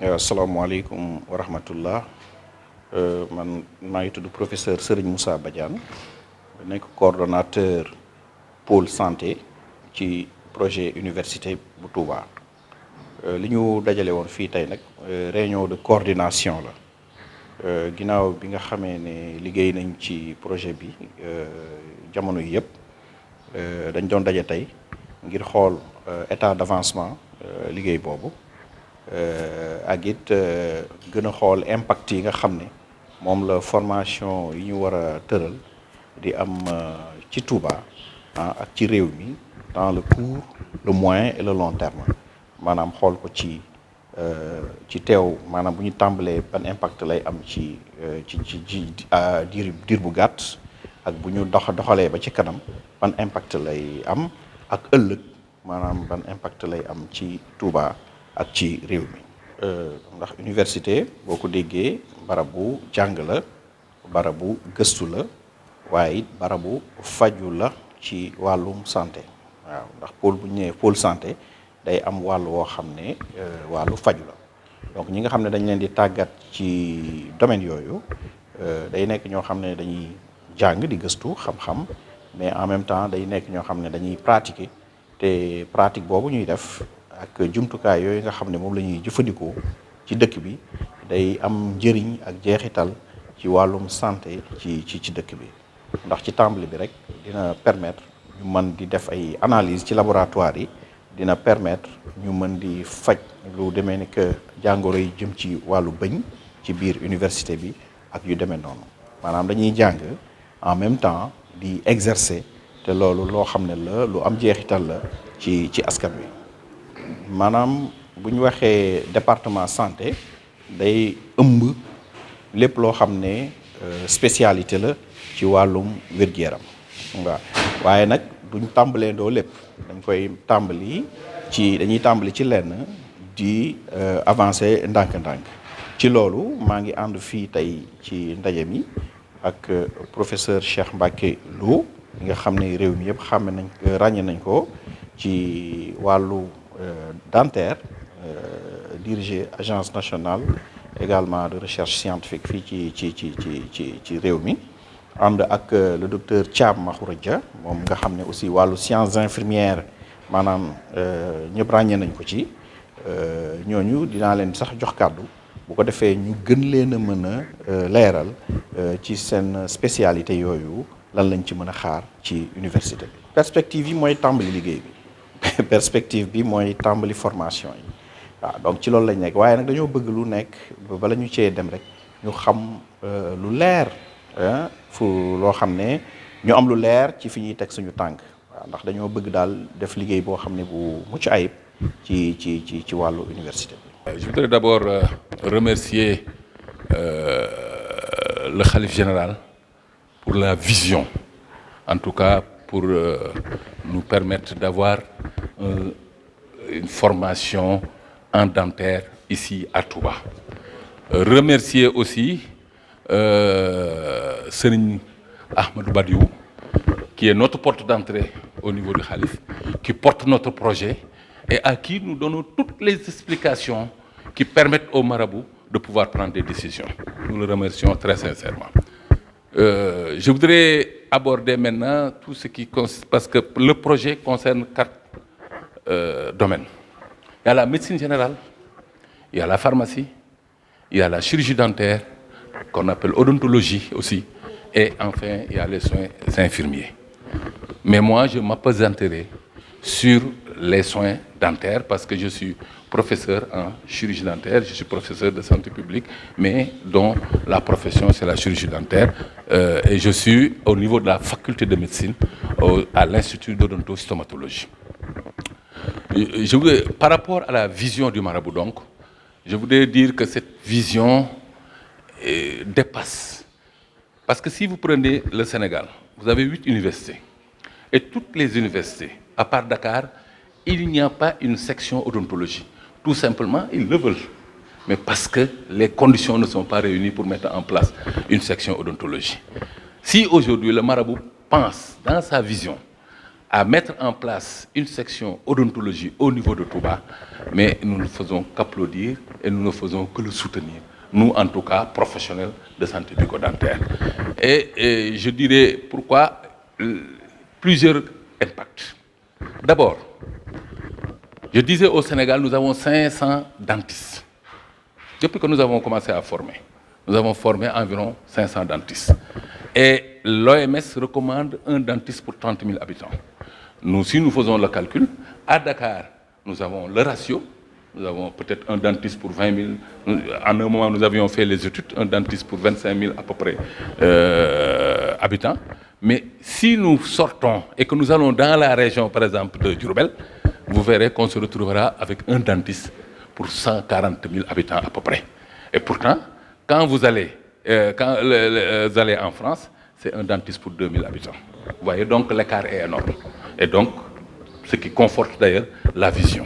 asalaamaaleykum wa rahmatullah man maa ngi tudd professeur Serigne Moussa Badiane nekk coordonnateur pôle santé ci projet université bu Touba. li ñu dajale woon fii tey nag réunion de coordination la ginnaaw bi nga xamee ne liggéey nañ ci projet bi jamono yi yëpp dañ doon daje tey ngir xool état d'avancement liggéey boobu ak it gën a xool impact yi nga xam ne moom la formation yi ñu war a tëral di am ci Touba ak ci réew mi dans le court le moyen et le long terme maanaam xool ko ci teew maanaam bu ñu tàmbalee ban impact lay am ci diir bu gàtt ak bu ñu doxalee ba ci kanam ban impact lay am ak ëllëg maanaam ban impact lay am ci Touba ak ci réew mi ndax université boo ko déggee barabu jàng la barabu gëstu la waaye it barabu faju la ci wàllum santé waaw ndax pôle bu ñu nee pôle santé day am wàllu woo xam ne wàllu faju la donc ñi nga xam ne dañ leen di tàggat ci domaine yooyu day nekk ñoo xam ne dañuy jàng di gëstu xam-xam mais en même temps day nekk ñoo xam ne dañuy pratiquer te pratique boobu ñuy def ak jumtukaay yooyu nga xam ne moom la ñuy jëfandikoo ci dëkk bi day am njëriñ ak jeexital ci wàllum santé ci dëkk bi ndax ci tàmbali bi rek dina permettre ñu mën di def ay analyse ci laboratoire yi dina permettre ñu mën di faj lu demee ni que jàngoro yi jëm ci wàllu bëñ ci biir université bi ak yu demee noonu maanaam dañuy jàng en même temps di exercer te loolu loo xam ne la lu am jeexital la ci askan wi maanaam bu ñu waxee département santé day ëmb lépp loo xam ne spécialité la ci wàllum wér-gu-yaram waaw waaye nag duñ tàmbalee doo lépp dañuy tàmbali ci lenn di avancer ndànk-ndànk ci loolu maa ngi ànd fii tey ci ndaje mi ak professeur Cheikh Mbacké Lo nga xam ne réew mi yëpp ràññe nañ ko ci wàllu dentaire diriger agence nationale également de recherche scientifique fii ci réew mi ànd ak le docteur Thiam Mahoura Dia moom nga xam ne aussi wàllu sciences infirmières maanaam ñëpp ràññee nañ ko ci ñooñu dinaa leen sax jox kàddu bu ko defee ñu gën leen a mën a leeral ci seen spécialité yooyu lan lañ ci mën a xaar ci université bi. perspective yi mooy tàmbali liggéey bi perspective bi mooy tàmbali formation yi waaw donc ci loolu lañ nekk waaye nag dañoo bëgg lu nekk bala ñu cee dem rek ñu xam lu leer fu loo xam ne ñu am lu leer ci fi ñuy teg suñu tànk waaw ndax dañoo bëgg daal def liggéey boo xam ne bu mucc ayib ci wàllu université bi. Je voudrais d'abord remercier le khalife général pour la vision, en tout cas pour nous permettre d'avoir une formation en dentaire ici à Touba. Remercier aussi Serigne Ahmadou Badiou, qui est notre porte d'entrée au niveau du khalife, qui porte notre projet et à qui nous donnons toutes les explications qui permettent au marabout de pouvoir prendre des décisions. Nous le remercions très sincèrement. Je voudrais aborder maintenant tout ce qui parce que le projet concerne 4 domaines. Il y a la médecine générale, il y a la pharmacie, il y a la chirurgie dentaire, qu'on appelle odontologie aussi, et enfin il y a les soins infirmiers. Mais moi, je m'appesanterai sur les soins dentaires parce que je suis professeur en chirurgie dentaire, je suis professeur de santé publique, mais dont la profession c'est la chirurgie dentaire, et je suis au niveau de la faculté de médecine à l'Institut d'odontostomatologie. Par rapport à la vision du marabout donc, je voudrais dire que cette vision dépasse. Parce que si vous prenez le Sénégal, vous avez 8 universités. Et toutes les universités, à part Dakar, il n'y a pas une section odontologie. Tout simplement, ils le veulent. Mais parce que les conditions ne sont pas réunies pour mettre en place une section odontologie. Si aujourd'hui le marabout pense dans sa vision à mettre en place une section odontologie au niveau de Touba, mais nous ne faisons qu'applaudir et nous ne faisons que le soutenir. Nous, en tout cas, professionnels de santé bucco-dentaire. Et je dirais pourquoi plusieurs impacts. D'abord, je disais au Sénégal, nous avons 500 dentistes. Depuis que nous avons commencé à former, nous avons formé environ 500 dentistes. Et l'OMS recommande un dentiste pour 30 000 habitants. Nous, si nous faisons le calcul, à Dakar, nous avons le ratio. Nous avons peut-être un dentiste pour 20 000. En un moment, nous avions fait les études, un dentiste pour 25 000 à peu près habitants. Mais si nous sortons et que nous allons dans la région, par exemple, de Diourbel, vous verrez qu'on se retrouvera avec un dentiste pour 140 000 habitants à peu près. Et pourtant, quand vous allez en France, c'est un dentiste pour 2 000 habitants. Vous voyez, donc l'écart est énorme. Et donc, ce qui conforte d'ailleurs la vision.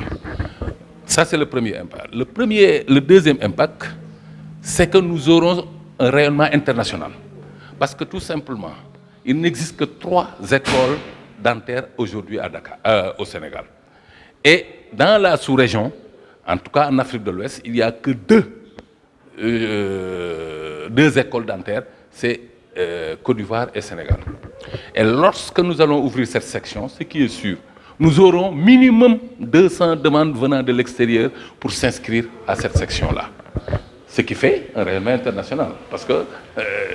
Ça, c'est le premier impact. Le deuxième impact, c'est que nous aurons un rayonnement international. Parce que tout simplement, il n'existe que 3 écoles dentaires aujourd'hui à Dakar, au Sénégal. Et dans la sous-région, en tout cas en Afrique de l'Ouest, il n'y a que 2 écoles dentaires, c'est Côte d'Ivoire et Sénégal. Et lorsque nous allons ouvrir cette section, ce qui est sûr, nous aurons minimum 200 demandes venant de l'extérieur pour s'inscrire à cette section-là. Ce qui fait un rayonnement international. Parce que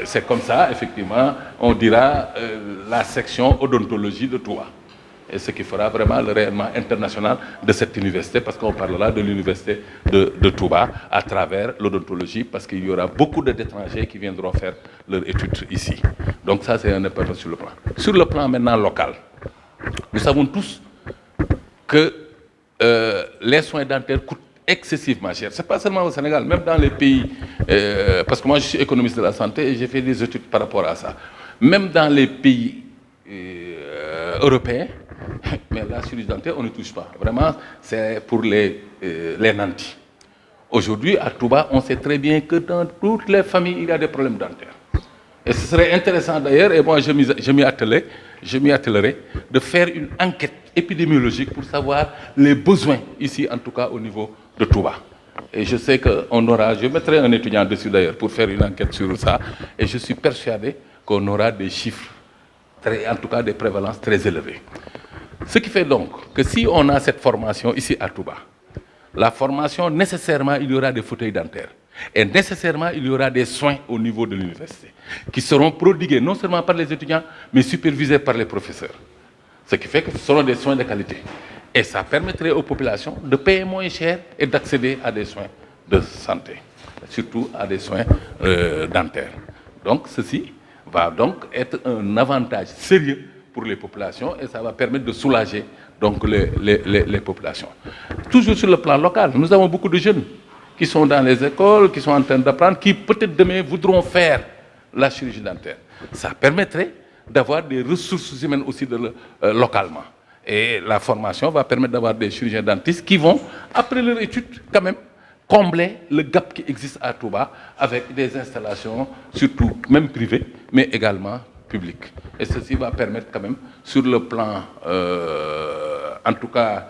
c'est comme ça, effectivement, on dira la section odontologie de Touba. Et ce qui fera vraiment le rayonnement international de cette université, parce qu'on parlera de l'université de Touba à travers l'odontologie, parce qu'il y aura beaucoup d'étrangers qui viendront faire leurs études ici. Donc ça, c'est un impact sur le plan. Sur le plan maintenant local, nous savons tous que les soins dentaires coûtent excessivement cher. Ce n'est pas seulement au Sénégal, même dans les pays, parce que moi je suis économiste de la santé et j'ai fait des études par rapport à ça. Même dans les pays européens, mais la chirurgie dentaire, on ne touche pas. Vraiment, c'est pour les nantis. Aujourd'hui, à Touba, on sait très bien que dans toutes les familles, il y a des problèmes dentaires. Et ce serait intéressant d'ailleurs, et moi je m'y attellerai, de faire une enquête épidémiologique pour savoir les besoins ici, en tout cas au niveau de Touba. Et je sais qu'on aura, je mettrai un étudiant dessus d'ailleurs pour faire une enquête sur ça, et je suis persuadé qu'on aura des chiffres, en tout cas des prévalences très élevées. Ce qui fait donc que si on a cette formation ici à Touba, la formation, nécessairement, il y aura des fauteuils dentaires. Et nécessairement, il y aura des soins au niveau de l'université qui seront prodigués non seulement par les étudiants, mais supervisés par les professeurs. Ce qui fait que ce seront des soins de qualité. Et ça permettrait aux populations de payer moins cher et d'accéder à des soins de santé, surtout à des soins dentaires. Donc ceci va donc être un avantage sérieux pour les populations et ça va permettre de soulager donc les populations. Toujours sur le plan local, nous avons beaucoup de jeunes qui sont dans les écoles, qui sont en train d'apprendre, qui peut-être demain voudront faire la chirurgie dentaire. Ça permettrait d'avoir des ressources humaines aussi localement. Et la formation va permettre d'avoir des chirurgiens dentistes qui vont, après leur étude, quand même, combler le gap qui existe à Touba avec des installations, surtout même privées, mais également publiques. Et ceci va permettre quand même, sur le plan, en tout cas,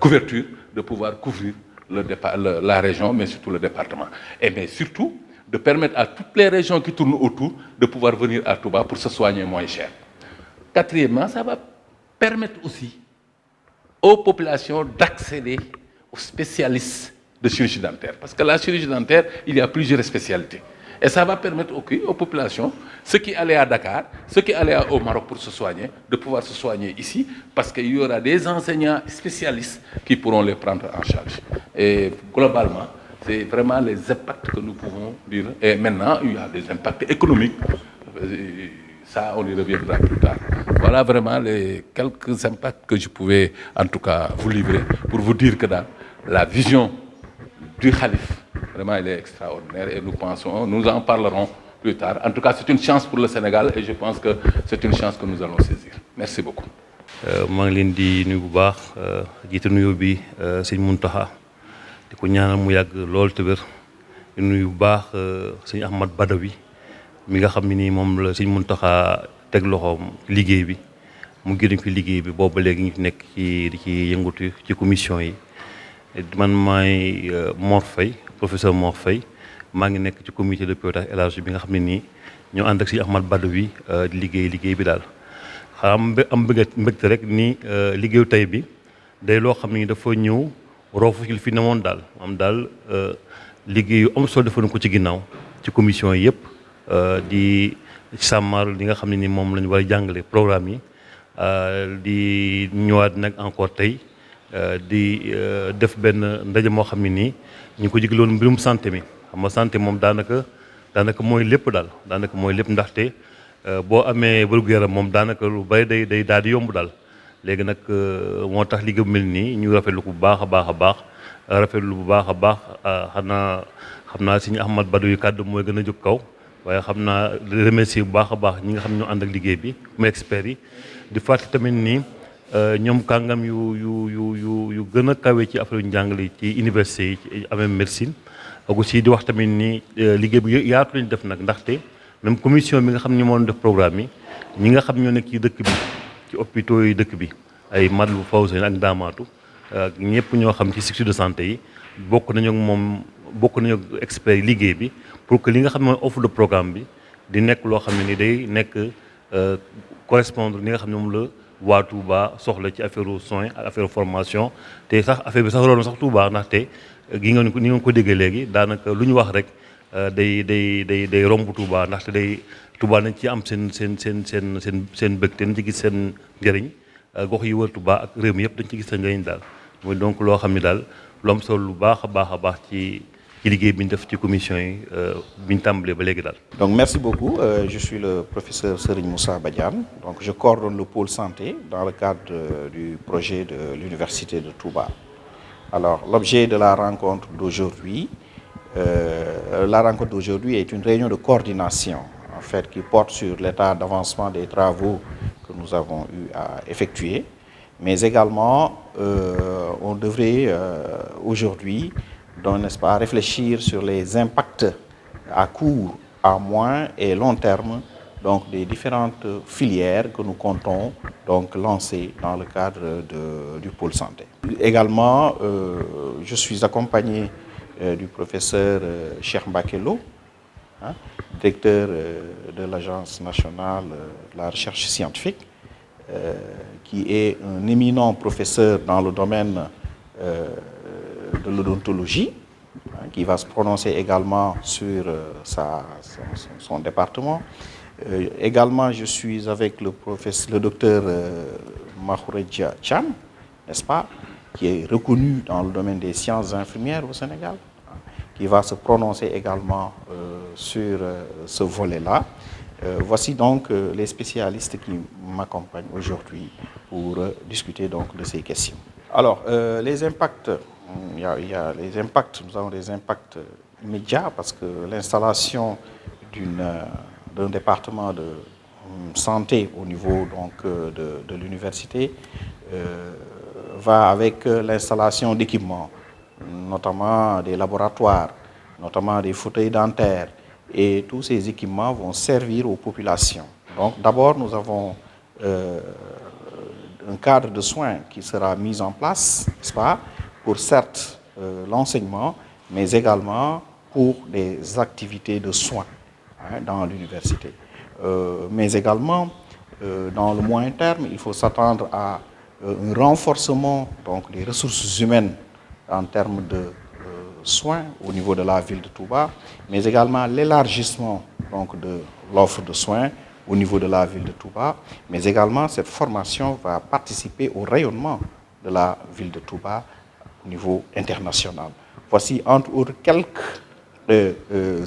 couverture, de pouvoir couvrir la région, mais surtout le département. Et mais surtout, de permettre à toutes les régions qui tournent autour de pouvoir venir à Touba pour se soigner moins cher. Quatrièmement, ça va permettre aussi aux populations d'accéder aux spécialistes de chirurgie dentaire. Parce que la chirurgie dentaire, il y a plusieurs spécialités. Et ça va permettre aux populations, ceux qui allaient à Dakar, ceux qui allaient au Maroc pour se soigner, de pouvoir se soigner ici, parce qu'il y aura des enseignants spécialistes qui pourront les prendre en charge. Et globalement, c'est vraiment les impacts que nous pouvons dire. Et maintenant, il y a des impacts économiques. Ça, on y reviendra plus tard. Voilà vraiment les quelques impacts que je pouvais, en tout cas, vous livrer pour vous dire que dans la vision du Khalif, vraiment, elle est extraordinaire et nous en parlerons plus tard. En tout cas, c'est une chance pour le Sénégal et je pense que c'est une chance que nous allons saisir. Merci beaucoup. maa ngi leen di nuyu bu baax jiite nuyoo bi sëñ Mountakha di ko ñaanal mu yàgg lool te wér di nuyu bu baax sëñ Ahmad Badawi mi nga xam ne nii moom la sëñ Mountakha teg loxoom liggéey bi mu gën fi liggéey bi boobu léegi ñu nekk ci di ci yëngatu ci commission yi man maay Mor Faye professeur Mor Faye maa ngi nekk ci comité de pilotage élargi bi nga xam ne nii ñoo ànd ak si Ahmad Badawi di liggéey bi daal am mbégte rek ni liggéeyu tey bi day loo xam ni dafa ñëw roofu ci li fi newoon daal am daal liggéeyu am solo defoon ko ci ginnaaw ci commission yi yëpp di sàmmar li nga xam ne ni moom la ñu war a jàngale programme yi di ñëwaat nag encore tey di def benn ndaje moo xam ne nii ñu ko jigloon mbirum santé mi xam nga santé moom daanaka mooy lépp daal daanaka mooy lépp ndaxte boo amee wér-gu-yaram moom daanaka lu bari day daal di yomb daal léegi nag moo tax liggéey bu mel nii ñu rafetlu ko bu baax a baax a baax rafetlu bu baax a baax xam naa Sëñ Ahmad Badawi kàddu mooy gën a jóg kaw waaye xam naa remercier bu baax a baax ñi nga xam ñoo ànd ak liggéey bi mu experts yi di fàttali tamit nii ñoom kàngam yu gën a kawe ci affaire yu njàngale ci université yi ci amee médecine ak aussi di wax tamit ni liggéey bi yaatu lañu def nag ndaxte même commission bi nga xam ne moo def programme yi ñi nga xam ñoo nekk ci dëkk bi ci hôpitaux yi dëkk bi ay Matlaboul Fawzayni ak Ndaamaatu ak ñëpp ñoo xam ci structure de santé yi bokk nañu ak experts yi liggéey bi pour que li nga xam ne mooy offre de programme bi di nekk loo xam ne ni day nekk correspondre li nga xam ne moom la waa Touba soxla ci affaire soins ak affaire formation te sax affaire bi sax loolu sax Touba ndaxte gi nga ni nga ko déggee léegi daanaka lu ñu wax rek day romb Touba ndaxte day Touba nañ ci am seen bëgg te nañ ci gis seen njëriñ gox yi wër Touba ak réew mi yëpp dañ ci gis seen njëriñ daal mooy donc loo xam ne daal lu am solo lu baax a baax ci liggéey bi ñu def ci commission yi bi ñu tàmbalee ba léegi daal. Donc merci beaucoup. Je suis le professeur Serigne Moussa Badiane. Donc je coordonne le pôle santé dans le cadre du projet de l'université de Touba. Alors l'objet de la rencontre d'aujourd'hui, est une réunion de coordination en fait qui porte sur l'état d'avancement des travaux que nous avons eu à effectuer, mais également on devrait aujourd'hui donc, n'est-ce pas, réfléchir sur les impacts à court, à moyen et long terme donc des différentes filières que nous comptons donc lancer dans le cadre du pôle santé. Également, je suis accompagné du professeur Cheikh Mbacké Lo, directeur de l'Agence nationale de la recherche scientifique, qui est un éminent professeur dans le domaine de l'odontologie, qui va se prononcer également sur son département. Également, je suis avec le docteur Mahouredja Cham, n'est-ce pas, qui est reconnu dans le domaine des sciences infirmières au Sénégal, qui va se prononcer également sur ce volet-là. Voici donc les spécialistes qui m'accompagnent aujourd'hui pour discuter donc de ces questions. Alors, les impacts, il y a les impacts, nous avons des impacts immédiats parce que l'installation d'un département de santé au niveau donc, de l'université va avec l'installation d'équipements, notamment des laboratoires, notamment des fauteuils dentaires, et tous ces équipements vont servir aux populations. Donc d'abord, nous avons un cadre de soins qui sera mis en place, n'est-ce pas, pour certes l'enseignement, mais également pour des activités de soins dans l'université. Mais également, dans le moyen terme, il faut s'attendre à un renforcement donc, des ressources humaines en termes de soins au niveau de la ville de Touba, mais également l'élargissement donc, de l'offre de soins au niveau de la ville de Touba, mais également cette formation va participer au rayonnement de la ville de Touba au niveau international. Voici entre autres quelques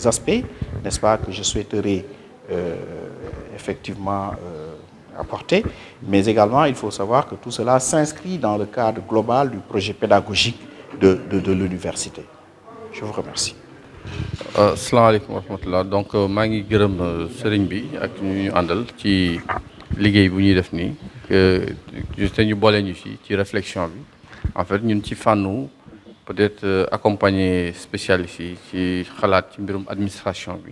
aspects, n'est-ce pas, que je souhaiterais effectivement apporter, mais également il faut savoir que tout cela s'inscrit dans le cadre global du projet pédagogique de l'université. Je vous remercie. Asalaamaaleykum wa rahmatullah. Donc maa ngi gërëm sëriñ bi ak ñu àndal ci liggéey bu ñuy def nii te ñu boole ñu ci réflexion bi en fait ñun ci fànnu peut-être accompagner spécialistes yi ci xalaat ci mbirum administration bi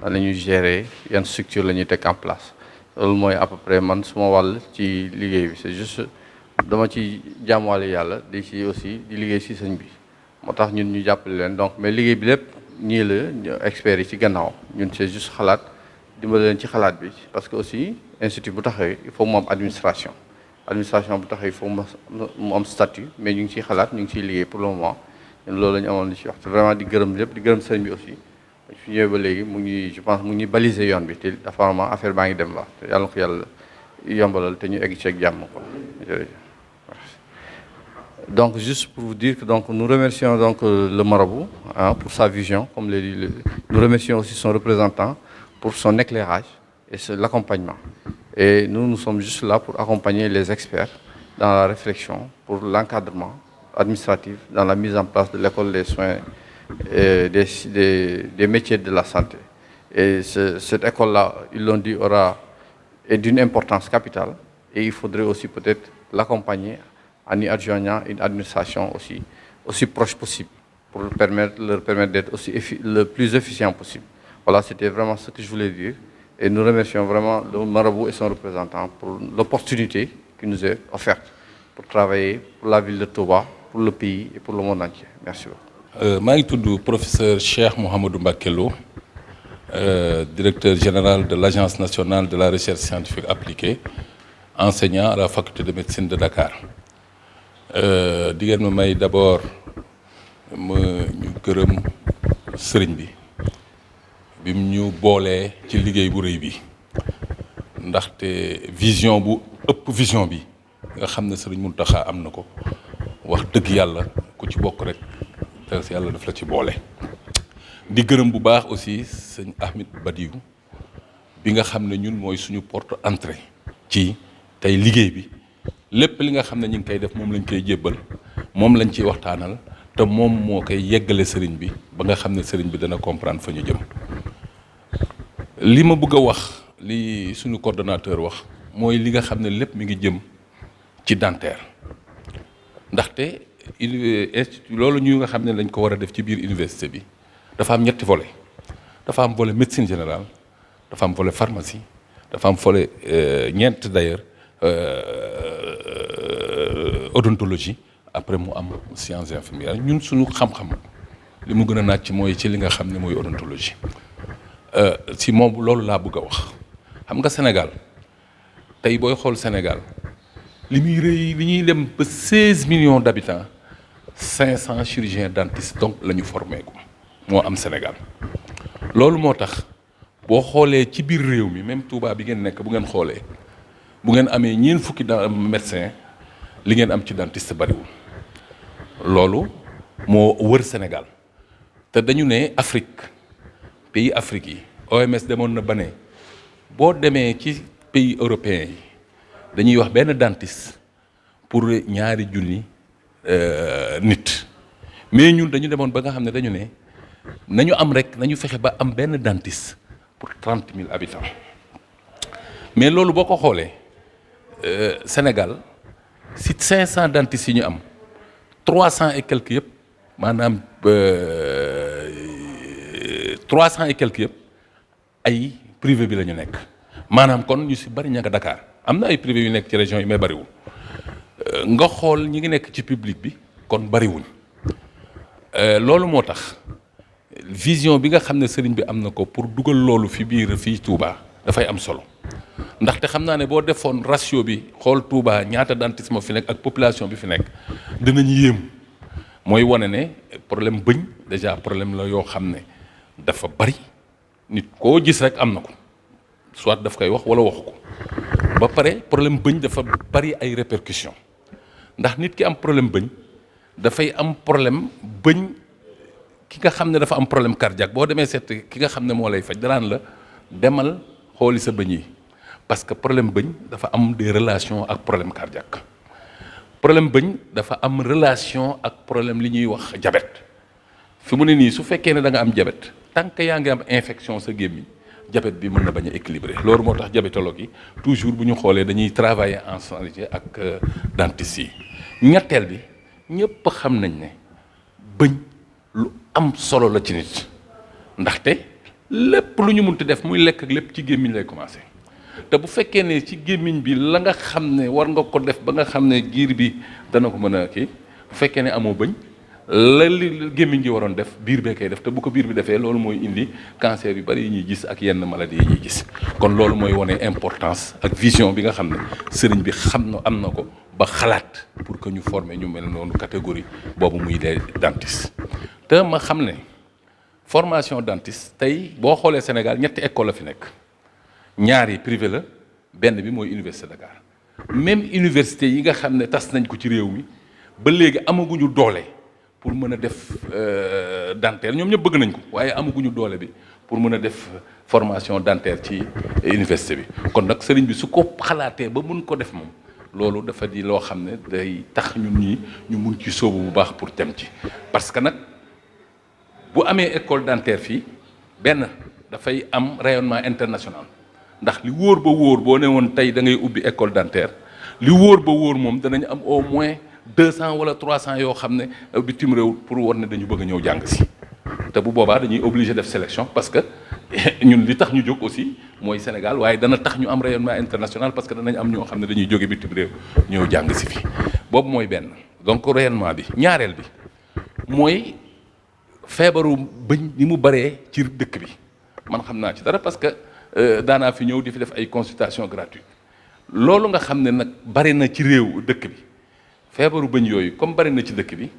la ñuy gérer yan structure la ñuy teg en place loolu mooy à peu près man suma wàll ci liggéey bi c'est juste dama ci jaamuwaale yàlla di ci aussi di liggéey ci sëñ bi moo tax ñun ñu jàppale leen donc mais liggéey bi lépp ñii la experts yi ci gannaaw ñun c'est juste xalaat dimbali leen ci xalaat bi parce que aussi institut bu taxawee il faut mu am administration bu taxawee il faut mu am statut mais ñu ngi ciy xalaat ñu ngi ciy liggéey pour le moment ñun loolu la ñu amoon li ci wax te vraiment di gërëm lépp di gërëm sëñ bi aussi su ñëwee ba léegi mu ngi je pense mu ngi baliser yoon bi te apparemment affaire baa ngi dem ba te yàlla na ko yàlla yombalal te ñu egg ci ak jàmm quoi jërëjëf. Donc juste pour vous dire que donc nous remercions donc le marabout pour sa vision comme l'a dit nous remercions aussi son représentant pour son éclairage et l'accompagnement et nous sommes juste là pour accompagner les experts dans la réflexion pour l'encadrement administratif dans la mise en place de l'école des soins et des métiers de la santé et cette école-là ils l'ont dit est d'une importance capitale et il faudrait aussi peut-être l'accompagner en y adjoignant une administration aussi proche possible pour leur permettre d'être aussi le plus efficient possible. Voilà, c'était vraiment ce que je voulais dire et nous remercions vraiment le marabout et son représentant pour l'opportunité qui nous est offerte pour travailler pour la ville de Touba, pour le pays et pour le monde entier. Merci beaucoup. maa ngi tudd professeur Cheikh Mouhamadou Mbacké Lo directeur général de l'Agence nationale de la recherche scientifique appliquée enseignant à la faculté de médecine de Dakar. di ngeen ma may d'abord ñu gërëm sëriñ bi mu ñu boolee ci liggéey bu rëy bi ndaxte vision bu ëpp vision bi nga xam ne sëriñ Mountakha am na ko wax dëgg yàlla ku ci bokk rek te yàlla daf la ci boole. di gërëm bu baax aussi sëñ Ahmed Badiou bi nga xam ne ñun mooy suñu porte entrée ci tey liggéey bi. lépp li nga xam ne ñu ngi koy def moom lañ koy jébbal moom lañ ciy waxtaanal te moom moo koy yeggale sëriñ bi ba nga xam ne sëriñ bi dana comprendre fa ñu jëm li ma bëgg a wax li suñu coordonnateur wax mooy li nga xam ne lépp mi ngi jëm ci dentaire ndaxte institut loolu ñu nga xam ne lañ ko war a def ci biir université bi dafa am ñetti volet dafa am volet médecine générale dafa am volet pharmacie dafa am volet ñeent d'ailleurs odontologie après mu am sciences infirmières ñun suñu xam-xam li mu gën a naaj ci mooy ci li nga xam ne mooy odontologie si moom loolu laa bëgg a wax xam nga Sénégal tey booy xool Sénégal li muy rëy li ñuy dem ba 16 millions d'habitants 500 chirurgiens dentistes donc la ñu formé ko moo am Sénégal loolu moo tax boo xoolee ci biir réew mi même Touba bi ngeen nekk bu ngeen xoolee bu ngeen amee ñeent fukki médecin li ngeen am ci dentiste bariwul loolu moo wër Sénégal te dañu ne Afrique pays Afrique yi OMS demoon na ba ne boo demee ci pays européens yi dañuy wax benn dentiste pour ñaari junni nit mais ñun dañu demoon ba nga xam ne dañu ne nañu am rek nañu fexe ba am benn dentiste pour 30 000 habitants mais loolu boo ko xoolee Sénégal si 500 dentistes yi ñu am 300 et quelques yëpp maanaam 300 et quelques yëpp ay privé bi la ñu nekk maanaam kon ñu si bari ña nga Dakar am na ay privé yu nekk ci région yi mais bariwul nga xool ñi ngi nekk ci public bi kon bariwuñ loolu moo tax vision bi nga xam ne sëriñ bi am na ko pour dugal loolu fi biir fii Touba dafay am solo ndaxte xam naa ne boo defoon ratio bi xool Touba ñaata dentiste moo fi nekk ak population bi fi nekk dinañu yéem mooy wane ne problème bëñ déjà problème la yoo xam ne dafa bari nit koo gis rek am na ko soit daf koy wax wala waxu ko ba pare problème bëñ dafa bari ay répercussions ndax nit ki am problème bëñ dafay am problème bëñ ki nga xam ne dafa am problème cardiaque boo demee seet ki nga xam ne moo lay faj danaan la demal xooli sa bëñ yi parce que problème bëñ dafa am des relations ak problème cardiaque problème bëñ dafa am relation ak problème li ñuy wax diabète fi mu ne nii su fekkee ne da nga am diabète tant que yaa ngi am infection sa gémmiñ diabète bi mën na bañ a équilibré loolu moo tax diabétologue yi toujours bu ñu xoolee dañuy travailler ensemble ak dentiste yi ñetteel bi ñëpp xam nañ ne bëñ lu am solo la ci nit ndaxte lépp lu ñu munti def muy lekk ak lépp ci gémmiñ lay commencer te bu fekkee ne ci gémmiñ bi la nga xam ne war nga ko def ba nga xam ne giir bi dana ko mën a kii bu fekkee ne amoo bëñ la li gémmiñ gi waroon def biir bee koy def te bu ko biir bi defee loolu mooy indi cancer yu bari yi ñuy gis ak yenn maladie yi ñuy gis kon loolu mooy wane importance ak vision bi nga xam ne sëriñ bi xam na am na ko ba xalaat pour que ñu former ñu mel noonu catégorie boobu muy des dentistes te ma xam ne formation dentiste tey boo xoolee Sénégal ñetti école la fi nekk ñaar yi privé la benn bi mooy université Dakar même université yi nga xam ne tas nañ ko ci réew mi ba léegi amaguñu doole pour mën a def dentaire ñoom ñëpp bëgg nañ ko waaye amaguñu doole bi pour mën a def formation dentaire ci université bi kon nag sëriñ bi su ko xalaatee ba mun ko def moom loolu dafa di loo xam ne day tax ñun ñii ñu mun ci sóobu bu baax pour dem ci parce que nag bu amee école dentaire fii benn dafay am rayonnement international ndax li wóor ba wóor boo ne woon tey da ngay ubbi école dentaire li wóor ba wóor moom danañ am au moins 200 wala 300 yoo xam ne bitim réew pour war ne dañu bëgg a ñëw jàng si te bu boobaa dañuy obligé def sélection parce que ñun li tax ñu jóg aussi mooy Sénégal waaye dana tax ñu am rayonnement international parce que danañ am ñoo xam ne dañuy jóge bitim réew ñëw jàng si fii boobu mooy benn donc rayonnement bi ñaareel bi mooy feebaru bëñ ni mu baree ci dëkk bi man xam naa ci dara parce que daanaa fi ñëw di fi def ay consultation gratuite loolu nga xam ne nag bari na ci réew dëkk bi feebaru bëñ yooyu comme bari na ci dëkk bi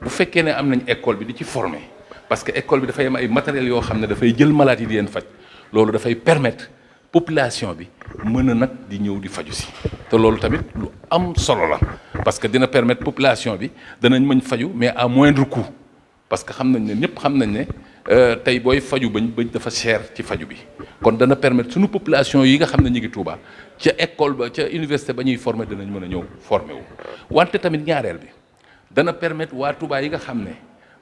bu fekkee ne am nañ école bi di ci former parce que école bi dafay am ay matériels yoo xam ne dafay jël malade yi di leen faj loolu dafay permettre population bi mën a nag di ñëw di faju si te loolu tamit lu am solo la parce que dina permettre population bi danañ mën faju mais à moindre coût parce que xam nañ ne ñëpp xam nañ ne tey booy faju bëñ dafa cher ci faju bi kon dana permettre suñu population yi nga xam ne ñu ngi Touba ca école ba ca université ba ñuy former danañ mën a ñëw former wu wante tamit ñaareel bi dana permettre waa Touba yi nga xam ne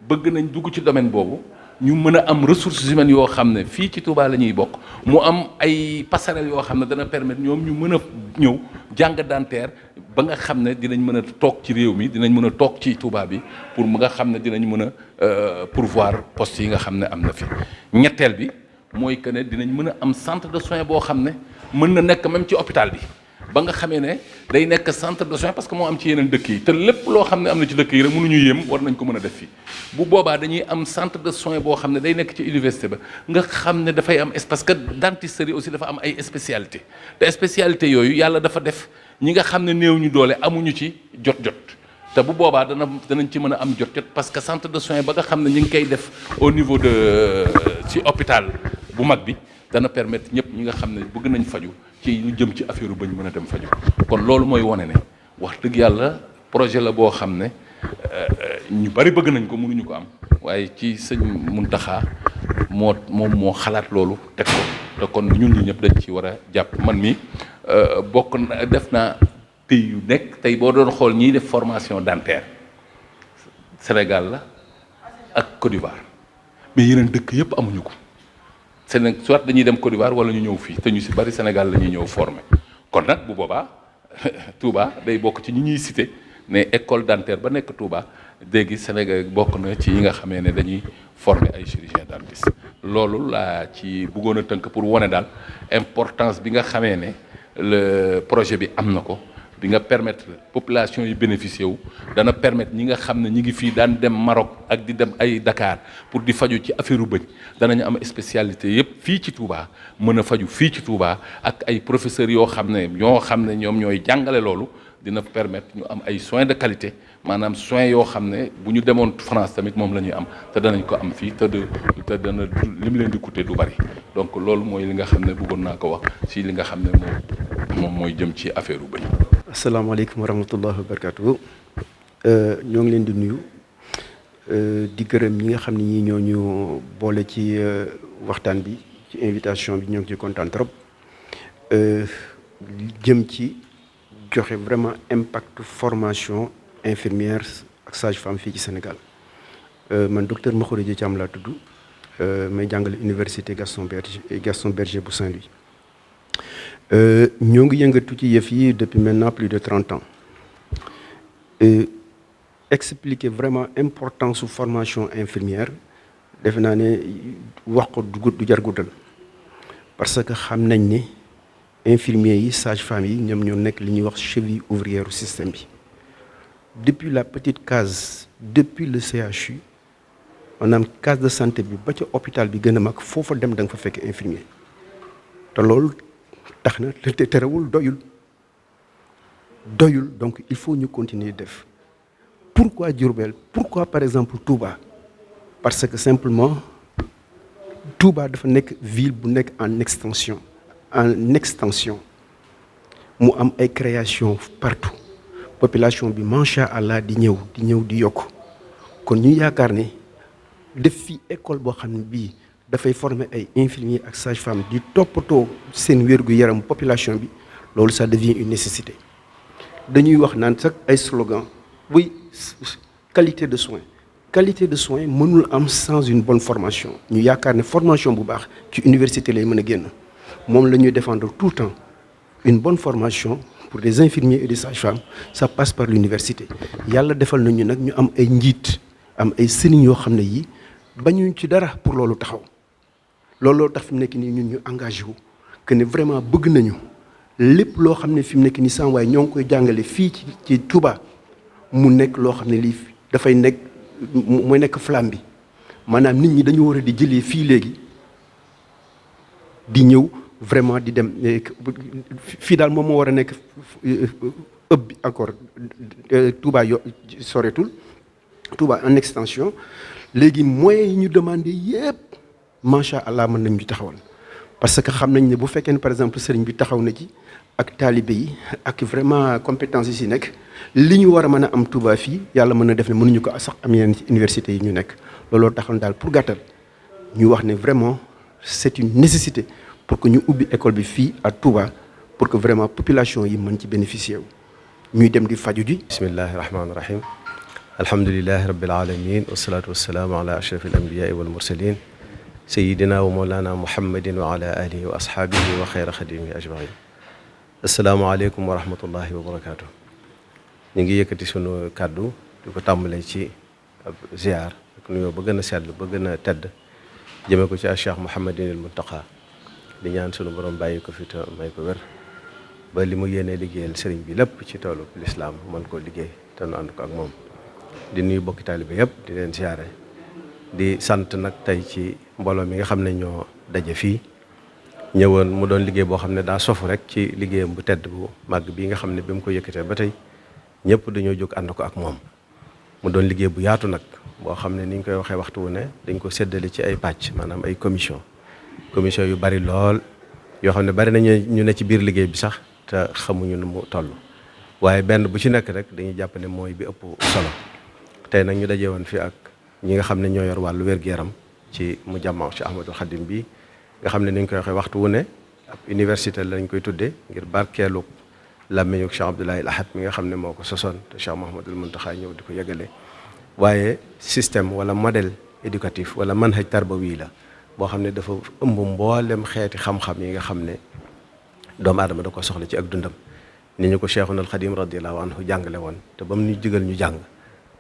bëgg nañ dugg ci domaine boobu ñu mën a am ressources humaines yoo xam ne fii ci Touba la ñuy bokk mu am ay passerelles yoo xam ne dana permettre ñoom ñu mën a ñëw jàng dentaire ba nga xam ne dinañ mën a toog ci réew mi dinañ mën a toog ci Touba bi pour nga xam ne dinañ mën a pourvoir postes yi nga xam ne am na fi ñetteel bi mooy que ne dinañ mën a am centre de soins boo xam ne mën na nekk même ci hôpital bi ba nga xamee ne day nekk centre de soins parce que moo am ci yeneen dëkk yi te lépp loo xam ne am na ci dëkk yi rek mënuñu yem war nañ ko mën a def fii bu boobaa dañuy am centre de soins boo xam ne day nekk ci université ba nga xam ne dafay am parce que dentisterie aussi dafa am ay spécialité te spécialité yooyu yàlla dafa def ñi nga xam ne néew ñu doole amuñu ci jot te bu boobaa danañ ci mën a am jot parce que centre de soins ba nga xam ne ñu ngi koy def au niveau de ci hôpital bu mag bi dana permettre ñëpp ñi nga xam ne bëgg nañ faju ci lu jëm ci affaire bañ mën a dem faju kon loolu mooy wane ne wax dëgg yàlla projet la boo xam ne ñu bari bëgg nañ ko mënuñu ko am waaye ci sëñ Muntaxa moom moo xalaat loolu teg ko te kon ñun ñi ñëpp dañ ci war a jàpp man mi bokk na def naa pays yu nekk tey boo doon xool ñiy def formation dentaire Sénégal la ak Côte d'Ivoire mais yeneen dëkk yëpp amuñu ko Sénégal soit dañuy dem Côte d'Ivoire wala ñu ñëw fii te ñu si bari Sénégal la ñuy ñëw former kon nag bu boobaa Touba day bokk ci ñi ñuy cité ne école dentaire ba nekk Touba léegi Sénégal bokk na ci yi nga xamee ne dañuy former ay chirurgiens dentistes loolu laa ci bëggoon a tënk pour wane daal importance bi nga xamee ne le projet bi am na ko di nga permettre population yi bénéficier wu dana permettre ñi nga xam ne ñi ngi fii daan dem Maroc ak di dem ay Dakar pour di faju ci affaire u bëñ danañu am spécialité yëpp fii ci Touba mën a faju fii ci Touba ak ay professeurs yoo xam ne ñoom ñooy jàngale loolu dina permettre ñu am ay soins de qualité maanaam soins yoo xam ne bu ñu demoon France tamit moom la ñuy am te danañ ko am fii te dana li mu leen di coûter du bari donc loolu mooy li nga xam ne bëggoon naa ko wax ci li nga xam ne moom mooy jëm ci affaire u bëñ. asalaamaaleykum wa rahmatullahi wa barakatuh ñoo ngi leen di nuyu di gërëm ñi nga xam ne ñi ñoo ñu boole ci waxtaan bi ci invitation bi ñoo ngi ci kontaan trop jëm ci joxe vraiment impact formation infirmière ak sage-femme fii ci Sénégal man docteur Makhourédia Thiam laa tudd may jàngale université Gaston Berger bu Saint-Louis ñoo ngi yëngatu ci yëf yi depuis maintenant plus de 30 ans expliquer vraiment importance su formation infirmière defe naa ne wax ko du jar guddal parce que xam nañ ni infirmiers yi sages-femmes yi ñoom ñoo nekk li ñuy wax cheville ouvrière du système bi depuis la petite case depuis le CHU maanaam case de santé bi ba ca hôpital bi gën a mag foofa dem da nga fa fekk infirmier te loolu tax na te terewul doyul donc il faut ñu continuer def pourquoi Diourbel pourquoi par exemple Touba parce que simplement Touba dafa nekk ville bu nekk en extension mu am ay création partout population bi macha allah di ñëw di yokk kon ñu yaakaar ne def fi école boo xam ne bii dafay former ay infirmiers ak sages-femmes di toppatoo seen wér-gu-yaram population bi loolu ça devient une nécessité dañuy wax naan sax ay slogan oui qualité de soins mënul am sans une bonne formation ñu yaakaar ne formation bu baax ci université lay mën a génn moom la ñuy défendre tout le temps une bonne formation pour des infirmiers et des sages-femmes ça passe par l'université yàlla defal nañu nag ñu am ay njiit am ay sëriñ yoo xam ne yi bañuñ ci dara pour loolu taxaw looloo tax fi mu nekk nii ñun ñu engagé wu que ne vraiment bëgg nañu lépp loo xam ne fi mu nekk nii sans waaye ñoo ngi koy jàngale fii ci Touba mu nekk loo xam ne lii dafay nekk mooy nekk flamme bi maanaam nit ñi dañu war a di jëlee fii léegi di ñëw vraiment di dem fii daal moom moo war a nekk ëpp bi encore Touba soreetul Touba en extension léegi moyens yi ñu demandé yépp macha allah mën nañ ñu taxawal parce que xam nañ ne bu fekkee ne par exemple sëriñ bi taxaw na ci ak taalibe yi ak vraiment compétence yi si nekk li ñu war a mën a am Touba fii yàlla mën na def ne mënuñu ko sax am yeneen université yi ñu nekk looloo taxoon daal pour gàttal ñu wax ne vraiment c'est une nécessité pour que ñu ubbi école bi fii à Touba pour que vraiment population yi mën ci bénéficier wu ñuy dem di faju ji. bismillahi rahmaani rahim alhamdulilahi rabbil alamin wasalaatu wasalaamu ala ashraf al anbiyaai wal mursalin sayidina wa mawlana muhammadin wa ala alihi wa ashaabihi wa xayra xadimihi ajmain asalaamaaleykum wa rahmatullahi wa barakaatu. ñu ngi yëkkati sunu kàddu di ko tàmbalee ci ab ziar ak nuyoo ba gën a sell ba gën a tedd jëme ko ci Cheikh Mouhamadinil Muntaqa di ñaan sunu borom bàyyi ko fi te may ko wér ba li mu yéenee liggéeyal sëriñ bi lépp ci toolu lislaam mën koo liggéey te nu ànd ko ak moom di nuyu bokki taalibe yëpp di leen ziare di sant nag tey ci mbooloo mi nga xam ne ñoo daje fii ñëwoon mu doon liggéey boo xam ne daa sofu rek ci liggéeyam bu tedd bu màgg bii nga xam ne bi mu ko yëkkatee ba tey ñëpp dañoo jóg ànd ko ak moom mu doon liggéey bu yaatu nag boo xam ne ni ñu koy waxee waxtu wu ne dañ ko séddale ci ay pàcc maanaam ay commission yu bari lool yoo xam ne bari nañu ñu ne ci biir liggéey bi sax te xamuñu nu mu toll waaye benn bu ci nekk rek dañuy jàpp ne mooy bi ëpp solo tey nag ñu daje woon fi ak ñi nga xam ne ñoo yor wàllu wér-gu-yaram ci mu jàmmaa ci Ahmadul Xadim bi nga xam ne ni ñu koy waxee waxtu wu ne ab université lañ koy tuddee ngir barkeelu làmmiñu Cheikh Abdoulaye Ahad mi nga xam ne moo ko sosoon te Cheikh Mouhamadul Muntaxa ñëw di ko yëgale waaye système wala modèle éducatif wala manhaj tarbawi la boo xam ne dafa ëmb mboolem xeeti xam-xam yi nga xam ne doomu aadama da ko soxla ci ak dundam ni ñu ko Cheikhul Xadim radiyallahu anhu jàngale woon te ba mu ñu digal ñu jàng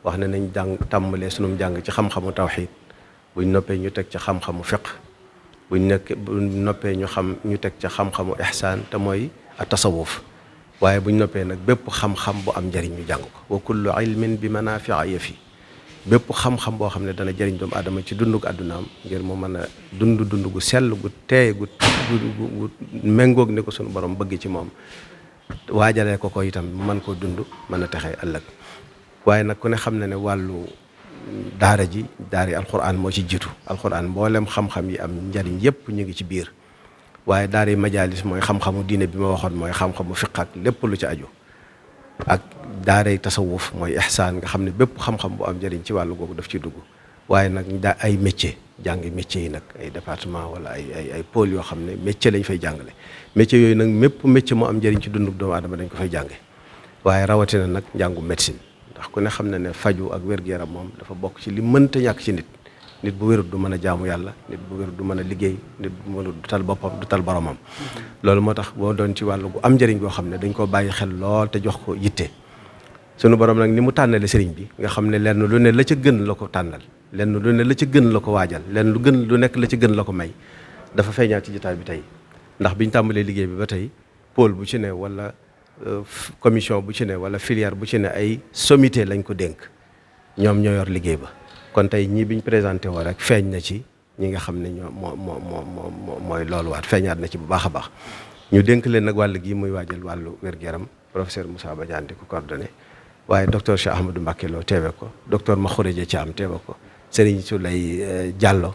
wax ne nañ jàng tàmbalee sunum jàng ci xam-xamu tawxiid buñ noppee ñu teg ca xam-xamu fiq bu noppee ñu teg ca xam-xamu ihsaan te mooy a tasawuf waaye buñ noppee nag bépp xam-xam bu am njëriñ ñu jàng ko wa kullu ilmin bi manafia yafi bépp xam-xam boo xam ne dana jëriñ doomu aadama ci dundug àddunaam ngir mu mën a dund gu sell gu teey gu méngoog ni ko sunu borom bëgg ci moom waajalee ko itam mën koo dund mën a texee ëllëg waaye nag ku ne xam na ne wàllu daara yi alquran moo ci jiitu alquran mboolem xam-xam yi am njariñ yépp ñu ngi ci biir waaye daara yi majalis mooy xam-xamu diine bi ma waxoon mooy xam-xamu fiq ak lépp lu ci aju ak daara yi tasawuf mooy ihsaan nga xam ne bépp xam-xam bu am njariñ ci wàllu googu daf ci dugg waaye nag daa ay métier jàngi métier yi nag ay département wala ay pôle yoo xam ne métier lañ fay jàngale métier yooyu nag mépp métier mu am njariñ ci dundub doomu aadama dañ ko fay jànge waaye rawatina nag njàngu médecine ndax ku ne xam na ne faju ak wér-gu-yaram moom dafa bokk ci li mënta ñàkk ci nit bu wérut du mën a jaamu yàlla nit bu wérut du mën a liggéey nit bu wérut du tal boppam du tal boromam loolu moo tax boo doon ci wàllu gu am njëriñ goo xam ne dañ ko bàyyi xel lool te jox ko yitte sunu borom nag ni mu tànnale sëriñ bi nga xam ne lenn lu ne la ca gën la ko tànnal lenn lu ne la ca gën la ko waajal lenn lu nekk la ca gën la ko may dafa feeñaat ci jotaay bi tey ndax biñ tàmbalee liggéey bi ba tey pôle bu ci ne wala commission bu ci ne wala filière bu ci ne ay sommité lañ ko dénk ñoom ñoo yor liggéey ba kon tey ñii biñ présenté woo rek feeñ na ci ñi nga xam ne ñoo mooy loolu waat feeñaat na ci bu baax a baax ñu dénk leen nag wàll gi muy waajal wàllu wér-gu-yaram professeur Moussa Badiane di ko coordonné waaye docteur Cheikh Ahmadou Mbacké Lo teewe ko docteur Makhourédia Thiam teewe ko Serigne Souley Diallo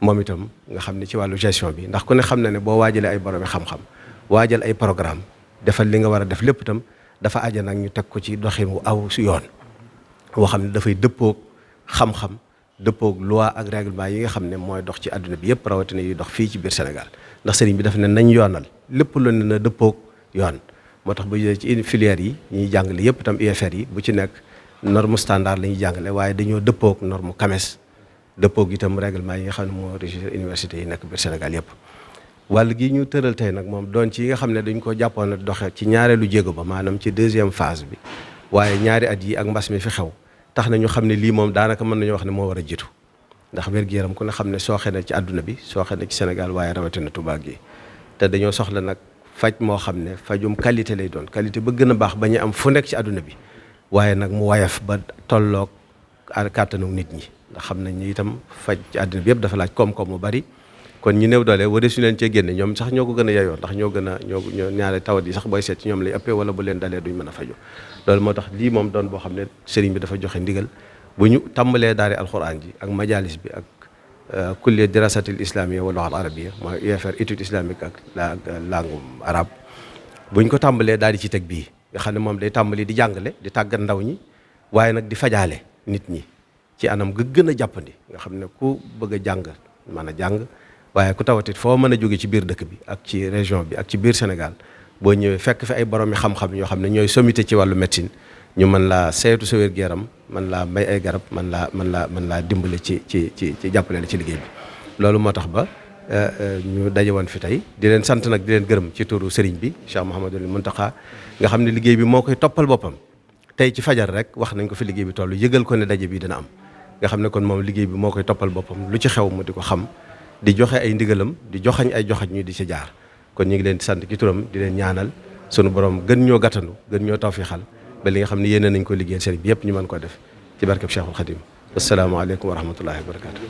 moom itam nga xam ne ci wàllu gestion bi ndax ku ne xam na ne boo waajalee ay boromi xam-xam waajal ay programme defal li nga war a def lépp itam dafa aja nag ñu teg ko ci doxin wu aw si yoon woo xam ne dafay dëppoog xam-xam dëppoog loi ak règlement yi nga xam ne mooy dox ci àdduna bi yëpp rawatina yuy dox fii ci biir Sénégal ndax sëriñ bi daf ne nañ yoonal lépp lu ne na dëppoog yoon moo tax bu jëlee ci filière yi ñuy jàngale yëpp itam UFR yi bu ci nekk norme standard la ñuy jàngale waaye dañoo dëppoog norme CAMES dëppoog itam règlement yi nga xam ne moo régir université yi nekk biir Sénégal yëpp wàll gi ñu tëral tey nag moom doon ci yi nga xam ne dañ ko jàppoon a doxe ci ñaareelu jéego ba maanaam ci deuxième phase bi waaye ñaari at yi ak mbas mi fi xew tax na ñu xam ne lii moom daanaka mën nañu wax ne moo war a jiitu ndax wér-gu-yaram ku ne xam ne sooxe na ci àdduna bi sooxe na ci Sénégal waaye rawatina Touba gi te dañoo soxla nag faj moo xam ne fajum qualité lay doon qualité ba gën a baax ba ñu am fu nekk ci àdduna bi waaye nag mu wayaf ba tolloog kàttanu nit ñi ndax xam nañ ni itam faj ci àdduna bi yëpp dafa laaj koom-koom mu bari kon ñi néew doole wara su leen cee génne ñoom sax ñoo ko gën a yeyoo ndax ñoo ñaare tawat yi sax booy seet ci ñoom lay ëppee wala bu leen dalee duñ mën a faju loolu moo tax lii moom doon boo xam ne sëriñ bi dafa joxe ndigal bu ñu tàmbalee daari alxuraan ji ak majalis bi ak kulliya dirasatil islamiyya wal lugha al arabiyya mooy UFR étude islamique ak langue arabe buñ ko tàmbalee daal di ci teg bii nga xam ne moom day tàmbali di jàngale di tàggat ndaw ñi waaye nag di fajaale nit ñi ci anam ga gën a jàppandi nga xam ne ku bëgg a jàng mën a jàng waaye ku tawatit foo mën a jóge ci biir dëkk bi ak ci région bi ak ci biir Sénégal boo ñëwee fekk fi ay boroomi xam-xam yoo xam ne ñooy sommité ci wàllu médecine ñu mën laa saytu sa wér-gu-yaram mën laa may ay garab mën laa dimbale ci jàppale la ci liggéey bi loolu moo tax ba ñu daje woon fi tey di leen sant nag di leen gërëm ci turu sëriñ bi Cheikh Mouhamadul Mountakha nga xam ne liggéey bi moo koy toppal boppam tey ci fajar rek wax nañ ko fi liggéey bi toll yëgal ko ne daje bi dina am nga xam ne kon moom liggéey bi moo koy toppal boppam lu ci xew mu di ko xam di joxe ay ndigalam di joxañ ay joxañ ñu di ci jaar kon ñu ngi leen di sant ci turam di leen ñaanal sunu borom gën ñoo gàttandu gën ñoo tawfiixal ba li nga xam ne yéene nañ ko liggéeyal sëriñ bi yëpp ñu mën ko def ci barkeb Cheikhul Khadim asalaamaaleykum wa rahmatullahi wa barakatu